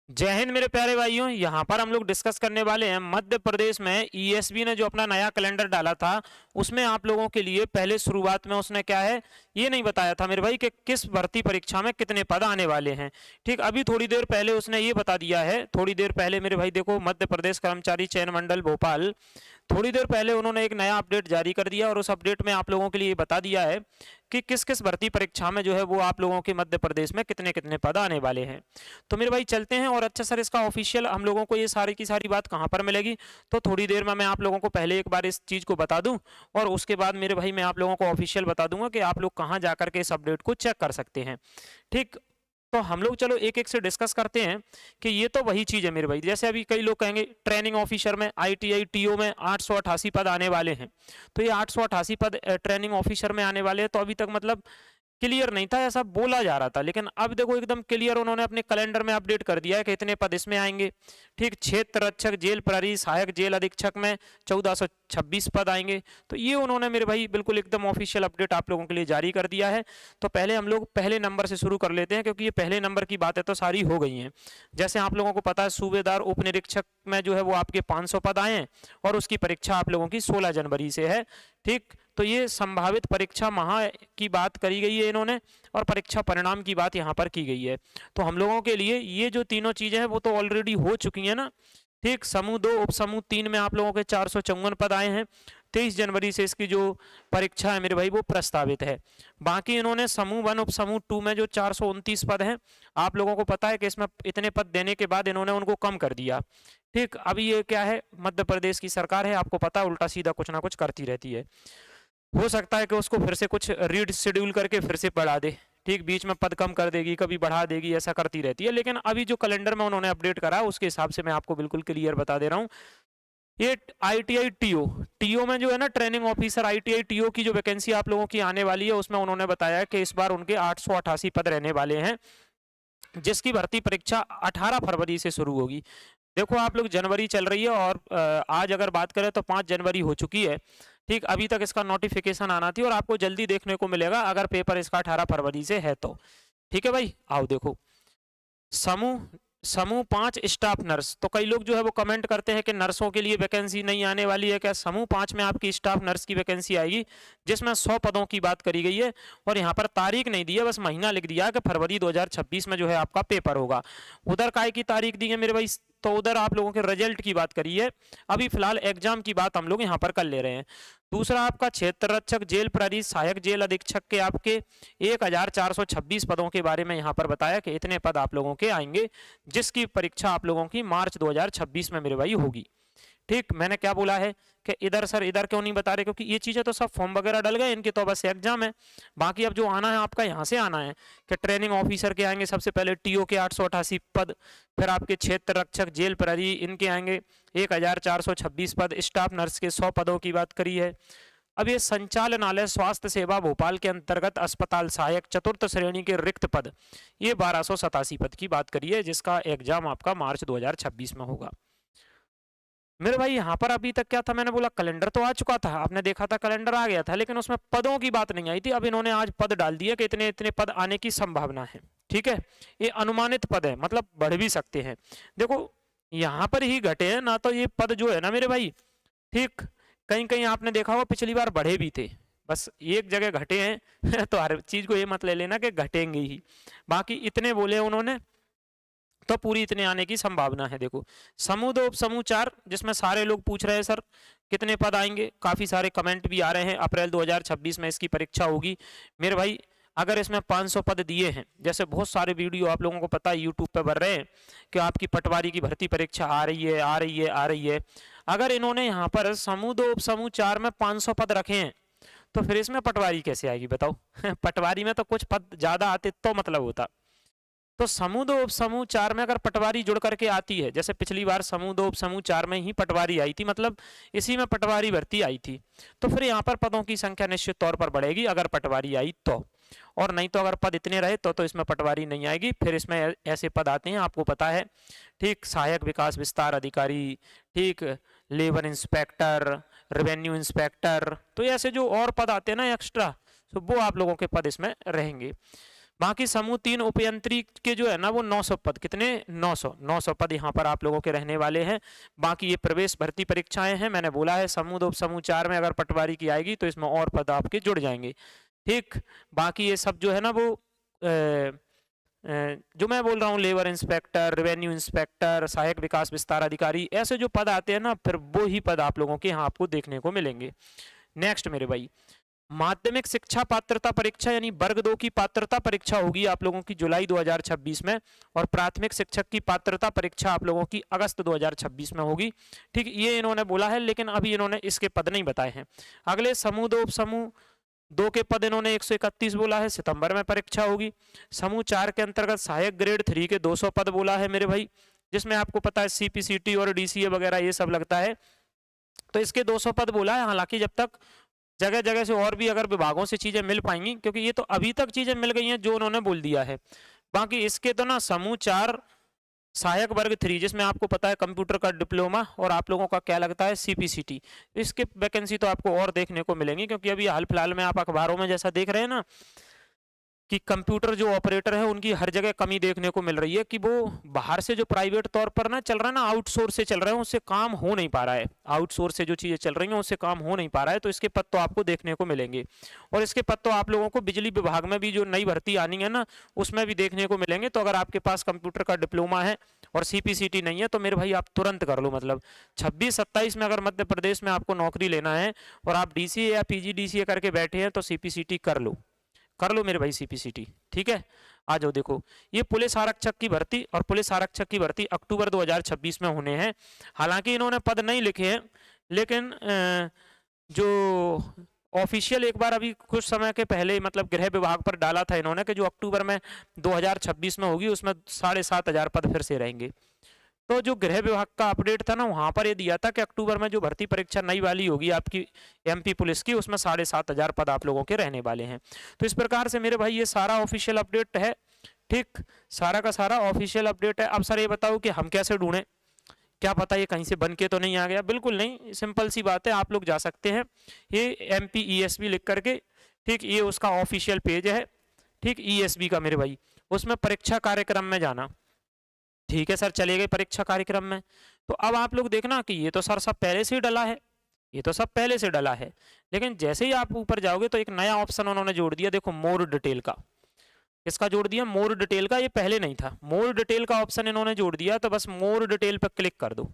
जय हिंद मेरे प्यारे भाइयों। यहाँ पर हम लोग डिस्कस करने वाले हैं मध्य प्रदेश में ईएसबी ने जो अपना नया कैलेंडर डाला था उसमें आप लोगों के लिए पहले शुरुआत में उसने क्या है ये नहीं बताया था मेरे भाई कि किस भर्ती परीक्षा में कितने पद आने वाले हैं। ठीक, अभी थोड़ी देर पहले उसने ये बता दिया है। थोड़ी देर पहले मेरे भाई देखो, मध्य प्रदेश कर्मचारी चयन मंडल भोपाल थोड़ी देर पहले उन्होंने एक नया अपडेट जारी कर दिया और उस अपडेट में आप लोगों के लिए बता दिया है कि किस किस भर्ती परीक्षा में जो है वो आप लोगों के मध्य प्रदेश में कितने कितने पद आने वाले हैं। तो मेरे भाई चलते हैं। और अच्छा सर, इसका ऑफिशियल हम लोगों को ये सारी की सारी बात कहाँ पर मिलेगी, तो थोड़ी देर में मैं आप लोगों को पहले एक बार इस चीज़ को बता दूं और उसके बाद मेरे भाई मैं आप लोगों को ऑफिशियल बता दूंगा कि आप लोग कहाँ जाकर के इस अपडेट को चेक कर सकते हैं। ठीक, तो हम लोग चलो एक एक से डिस्कस करते हैं कि ये तो वही चीज़ है मेरे भाई। जैसे अभी कई लोग कहेंगे ट्रेनिंग ऑफिसर में आईटीआई टीओ में 888 पद आने वाले हैं। तो ये 888 पद ट्रेनिंग ऑफिसर में आने वाले हैं। तो अभी तक मतलब क्लियर नहीं था, ऐसा बोला जा रहा था, लेकिन अब देखो एकदम क्लियर उन्होंने अपने कैलेंडर में अपडेट कर दिया है कि इतने पद इसमें आएंगे। ठीक, क्षेत्र रक्षक जेल प्रहरी सहायक जेल अधीक्षक में 1426 पद आएंगे। तो ये उन्होंने मेरे भाई बिल्कुल एकदम ऑफिशियल अपडेट आप लोगों के लिए जारी कर दिया है। तो पहले हम लोग पहले नंबर से शुरू कर लेते हैं क्योंकि ये पहले नंबर की बातें तो सारी हो गई हैं। जैसे आप लोगों को पता है सूबेदार उप निरीक्षक में जो है वो आपके 500 पद आए हैं और उसकी परीक्षा आप लोगों की 16 जनवरी से है। ठीक, तो ये संभावित परीक्षा माह की बात करी गई है इन्होंने और परीक्षा परिणाम की बात यहाँ पर की गई है। तो हम लोगों के लिए ये जो तीनों चीजें हैं वो तो ऑलरेडी हो चुकी हैं ना। ठीक, समूह 2 उप समूह 3 में आप लोगों के 454 पद आए हैं। 23 जनवरी से इसकी जो परीक्षा है मेरे भाई वो प्रस्तावित है। बाकी इन्होंने समूह 1 उप समूह 2 में जो 429 पद हैं, आप लोगों को पता है कि इसमें इतने पद देने के बाद इन्होंने उनको कम कर दिया। ठीक, अभी ये क्या है, मध्य प्रदेश की सरकार है, आपको पता है उल्टा सीधा कुछ ना कुछ करती रहती है। हो सकता है कि उसको फिर से कुछ रीड शेड्यूल करके फिर से बढ़ा दे। ठीक, बीच में पद कम कर देगी, कभी बढ़ा देगी, ऐसा करती रहती है। लेकिन अभी जो कैलेंडर में उन्होंने अपडेट करा उसके हिसाब से मैं आपको बिल्कुल क्लियर बता दे रहा हूँ। ये आईटीआई टीओ टीओ में जो है ना ट्रेनिंग ऑफिसर आईटीआई टीओ की जो वैकेंसी आप लोगों की आने वाली है उसमें उन्होंने बताया कि इस बार उनके 888 पद रहने वाले हैं, जिसकी भर्ती परीक्षा 18 फरवरी से शुरू होगी। देखो आप लोग, जनवरी चल रही है और आज अगर बात करें तो 5 जनवरी हो चुकी है। ठीक, अभी तक इसका नोटिफिकेशन आना थी और आपको जल्दी देखने को मिलेगा अगर पेपर इसका 18 फरवरी से है तो। ठीक है भाई, आओ देखो समूह समूह 5 स्टाफ नर्स। तो कई लोग जो है वो कमेंट करते हैं कि नर्सों के लिए वैकेंसी नहीं आने वाली है क्या। समूह 5 में आपकी स्टाफ नर्स की वैकेंसी आएगी जिसमें 100 पदों की बात करी गई है और यहाँ पर तारीख नहीं दी है, बस महीना लिख दिया है कि फरवरी 2026 में जो है आपका पेपर होगा। उधर काय की तारीख दी है मेरे भाई, तो उधर आप लोगों के रिजल्ट की बात करी है। अभी फिलहाल एग्जाम की बात हम लोग यहाँ पर कर ले रहे हैं। दूसरा आपका क्षेत्र रक्षक जेल प्रहरी सहायक जेल अधीक्षक के आपके 1426 पदों के बारे में यहाँ पर बताया कि इतने पद आप लोगों के आएंगे, जिसकी परीक्षा आप लोगों की मार्च 2026 में मेरे भाई होगी। ठीक, मैंने क्या बोला है कि इधर सर इधर क्यों नहीं बता रहे, क्योंकि ये चीज़ें तो सब फॉर्म वगैरह डल गए, इनके तो बस एग्जाम है। बाकी अब जो आना है आपका यहाँ से आना है कि ट्रेनिंग ऑफिसर के आएंगे सबसे पहले टीओ के 888 पद, फिर आपके क्षेत्र रक्षक जेल प्रहरी इनके आएंगे 1426 पद, स्टाफ नर्स के 100 पदों की बात करी है। अब ये संचालनालय स्वास्थ्य सेवा भोपाल के अंतर्गत अस्पताल सहायक चतुर्थ श्रेणी के रिक्त पद, ये 1287 पद की बात करी है, जिसका एग्जाम आपका मार्च 2026 में होगा। मेरे भाई यहाँ पर अभी तक क्या था, मैंने बोला कैलेंडर तो आ चुका था, आपने देखा था कैलेंडर आ गया था, लेकिन उसमें पदों की बात नहीं आई थी। अब इन्होंने आज पद डाल दिया कि इतने इतने पद आने की संभावना है। ठीक है, ये अनुमानित पद है, मतलब बढ़ भी सकते हैं। देखो यहाँ पर ही घटे हैं ना, तो ये पद जो है ना मेरे भाई, ठीक, कहीं कहीं आपने देखा होगा पिछली बार बढ़े भी थे, बस एक जगह घटे हैं तो हर चीज को ये मत ले लेना कि घटेंगे ही। बाकी इतने बोले उन्होंने तो पूरी इतने आने की संभावना है। देखो समूह 2 समूह 4, जिसमें सारे लोग पूछ रहे हैं सर कितने पद आएंगे, काफी सारे कमेंट भी आ रहे हैं। अप्रैल 2026 में इसकी परीक्षा होगी मेरे भाई। अगर इसमें 500 पद दिए हैं, जैसे बहुत सारे वीडियो आप लोगों को पता है यूट्यूब पे बढ़ रहे हैं कि आपकी पटवारी की भर्ती परीक्षा आ रही है आ रही है आ रही है। अगर इन्होंने यहाँ पर समूह 2 समूह 4 में 500 पद रखे हैं तो फिर इसमें पटवारी कैसे आएगी बताओ पटवारी में तो कुछ पद ज्यादा आते तो मतलब होता। तो समूह 2 उप समूह 4 में अगर पटवारी जुड़ करके आती है, जैसे पिछली बार समूह 2 उप समूह 4 में ही पटवारी आई थी, मतलब इसी में पटवारी भर्ती आई थी, तो फिर यहाँ पर पदों की संख्या निश्चित तौर पर बढ़ेगी अगर पटवारी आई तो। और नहीं तो अगर पद इतने रहे तो इसमें पटवारी नहीं आएगी। फिर इसमें ऐसे पद आते हैं आपको पता है, ठीक, सहायक विकास विस्तार अधिकारी, ठीक, लेबर इंस्पेक्टर, रेवेन्यू इंस्पेक्टर, तो ऐसे जो और पद आते हैं ना एक्स्ट्रा, तो वो आप लोगों के पद इसमें रहेंगे। बाकी समूह 3 उपयंत्री के जो है ना वो 900 पद, कितने 900 पद यहाँ पर आप लोगों के रहने वाले हैं। बाकी ये प्रवेश भर्ती परीक्षाएं हैं, मैंने बोला है समूह 2 समूह 4 में अगर पटवारी की आएगी तो इसमें और पद आपके जुड़ जाएंगे। ठीक, बाकी ये सब जो है ना वो जो मैं बोल रहा हूँ लेबर इंस्पेक्टर, रेवेन्यू इंस्पेक्टर, सहायक विकास विस्तार अधिकारी, ऐसे जो पद आते हैं ना फिर वो ही पद आप लोगों के यहाँ आपको देखने को मिलेंगे। नेक्स्ट मेरे भाई, माध्यमिक शिक्षा पात्रता परीक्षा यानी वर्ग 2 की पात्रता परीक्षा होगी आप लोगों की जुलाई 2026 में, और प्राथमिक शिक्षक की पात्रता परीक्षा आप लोगों की अगस्त 2026 में होगी। ठीक, ये इन्होंने बोला है, लेकिन अभी इन्होंने इसके पद नहीं बताए हैं। अगले समूह 2 समूह 2 के पद इन्होंने 131 बोला है, सितंबर में परीक्षा होगी। समूह 4 के अंतर्गत सहायक ग्रेड 3 के 200 पद बोला है मेरे भाई, जिसमें आपको पता है सीपीसीटी और डीसीए वगैरह ये सब लगता है, तो इसके 200 पद बोला है। हालांकि जब तक जगह जगह से और भी अगर विभागों से चीजें मिल पाएंगी, क्योंकि ये तो अभी तक चीजें मिल गई हैं जो उन्होंने बोल दिया है। बाकी इसके तो ना समूह 4 सहायक वर्ग 3 जिसमें आपको पता है कंप्यूटर का डिप्लोमा और आप लोगों का क्या लगता है सीपीसीटी, इसके वैकेंसी तो आपको और देखने को मिलेंगी, क्योंकि अभी हाल फिलहाल में आप अखबारों में जैसा देख रहे हैं ना कि कंप्यूटर जो ऑपरेटर है उनकी हर जगह कमी देखने को मिल रही है, कि वो बाहर से जो प्राइवेट तौर पर ना चल रहा है ना, आउटसोर्स से चल रहे हैं, उससे काम हो नहीं पा रहा है। आउटसोर्स से जो चीजें चल रही हैं उससे काम हो नहीं पा रहा है, तो इसके पद तो आपको देखने को मिलेंगे। और इसके पद तो आप लोगों को बिजली विभाग में भी जो नई भर्ती आनी है ना उसमें भी देखने को मिलेंगे। तो अगर आपके पास कंप्यूटर का डिप्लोमा है और सीपीसीटी नहीं है तो मेरे भाई आप तुरंत कर लो, मतलब 26-27 में अगर मध्य प्रदेश में आपको नौकरी लेना है और आप डीसीए या पीजीडीसीए करके बैठे हैं तो सीपीसीटी कर लो मेरे भाई सीपीसीटी। ठीक है, आ जाओ। देखो ये पुलिस आरक्षक की भर्ती, और पुलिस आरक्षक की भर्ती अक्टूबर 2026 में होने हैं। हालांकि इन्होंने पद नहीं लिखे हैं, लेकिन जो ऑफिशियल एक बार अभी कुछ समय के पहले मतलब गृह विभाग पर डाला था इन्होंने कि जो अक्टूबर में 2026 में होगी उसमें 7,500 पद फिर से रहेंगे। तो जो गृह विभाग का अपडेट था ना वहां पर ये दिया था कि अक्टूबर में जो भर्ती परीक्षा नई वाली होगी आपकी एमपी पुलिस की उसमें 7,500 पद आप लोगों के रहने वाले हैं। तो इस प्रकार से मेरे भाई ये सारा ऑफिशियल अपडेट है। ठीक, सारा का सारा ऑफिशियल अपडेट है। अब सर ये बताओ कि हम कैसे ढूंढें, क्या पता ये कहीं से बन के तो नहीं आ गया। बिल्कुल नहीं, सिंपल सी बात है, आप लोग जा सकते हैं ये MPESB लिख करके। ठीक, ये उसका ऑफिशियल पेज है। ठीक, ESB का मेरे भाई, उसमें परीक्षा कार्यक्रम में जाना। ठीक है सर, चले गए परीक्षा कार्यक्रम में। तो अब आप लोग देखना कि ये तो सर सब पहले से ही डला है, ये तो सब पहले से डला है, लेकिन जैसे ही आप ऊपर जाओगे तो एक नया ऑप्शन उन्होंने जोड़ दिया। देखो मोर डिटेल का, इसका जोड़ दिया मोर डिटेल का, ये पहले नहीं था। मोर डिटेल का ऑप्शन इन्होंने जोड़ दिया, तो बस मोर डिटेल पर क्लिक कर दो।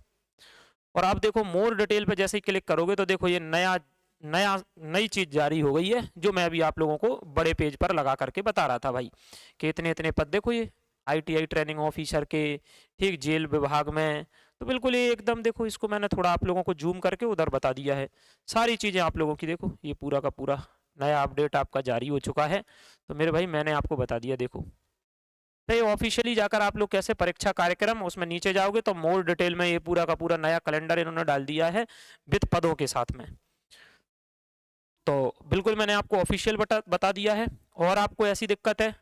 और आप देखो मोर डिटेल पे जैसे ही क्लिक करोगे तो देखो ये नई चीज जारी हो गई है, जो मैं अभी आप लोगों को बड़े पेज पर लगा करके बता रहा था भाई कि इतने इतने पद देखो ये ITI ट्रेनिंग ऑफिसर के। ठीक, जेल विभाग में, तो बिल्कुल ये एकदम देखो, इसको मैंने थोड़ा आप लोगों को जूम करके उधर बता दिया है सारी चीजें आप लोगों की। देखो ये पूरा का पूरा नया अपडेट आपका जारी हो चुका है, तो मेरे भाई मैंने आपको बता दिया। देखो तो ये ऑफिशियली जाकर आप लोग कैसे परीक्षा कार्यक्रम, उसमें नीचे जाओगे तो मोर डिटेल में ये पूरा का पूरा नया कैलेंडर इन्होंने डाल दिया है विद पदों के साथ में। तो बिल्कुल मैंने आपको ऑफिशियल बता दिया है। और आपको ऐसी दिक्कत है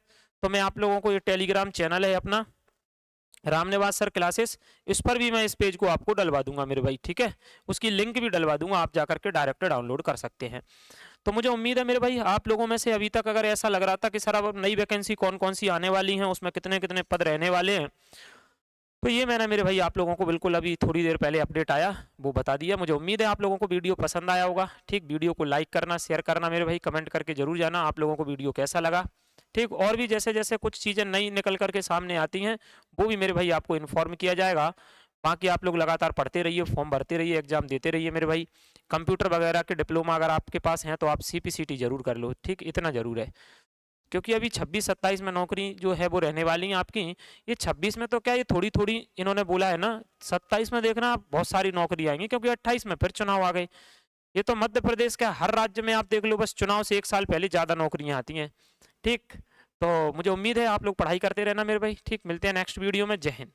तो मैं आप लोगों को, ये टेलीग्राम चैनल है अपना रामनिवास सर क्लासेस, इस पर भी मैं इस पेज को आपको डलवा दूंगा मेरे भाई। ठीक है, उसकी लिंक भी डलवा दूंगा, आप जाकर के डायरेक्ट डाउनलोड कर सकते हैं। तो मुझे उम्मीद है मेरे भाई आप लोगों में से अभी तक अगर ऐसा लग रहा था कि सर अब नई वैकेंसी कौन कौन सी आने वाली हैं, उसमें कितने कितने पद रहने वाले हैं, तो ये मैंने मेरे भाई आप लोगों को बिल्कुल अभी थोड़ी देर पहले अपडेट आया वो बता दिया। मुझे उम्मीद है आप लोगों को वीडियो पसंद आया होगा। ठीक, वीडियो को लाइक करना, शेयर करना मेरे भाई, कमेंट करके जरूर जाना आप लोगों को वीडियो कैसा लगा। ठीक, और भी जैसे जैसे कुछ चीज़ें नई निकल करके सामने आती हैं वो भी मेरे भाई आपको इन्फॉर्म किया जाएगा। बाकी आप लोग लगातार पढ़ते रहिए, फॉर्म भरते रहिए, एग्जाम देते रहिए मेरे भाई। कंप्यूटर वगैरह के डिप्लोमा अगर आपके पास हैं तो आप CPCT जरूर कर लो। ठीक, इतना जरूर है, क्योंकि अभी 26-27 में नौकरी जो है वो रहने वाली है आपकी। ये 26 में तो क्या, ये थोड़ी थोड़ी इन्होंने बोला है ना, 27 में देखना बहुत सारी नौकरी आएंगी, क्योंकि 28 में फिर चुनाव आ गए। ये तो मध्य प्रदेश के हर राज्य में आप देख लो, बस चुनाव से 1 साल पहले ज़्यादा नौकरियां आती हैं। ठीक, तो मुझे उम्मीद है आप लोग पढ़ाई करते रहना मेरे भाई। ठीक, मिलते हैं नेक्स्ट वीडियो में। जय हिंद।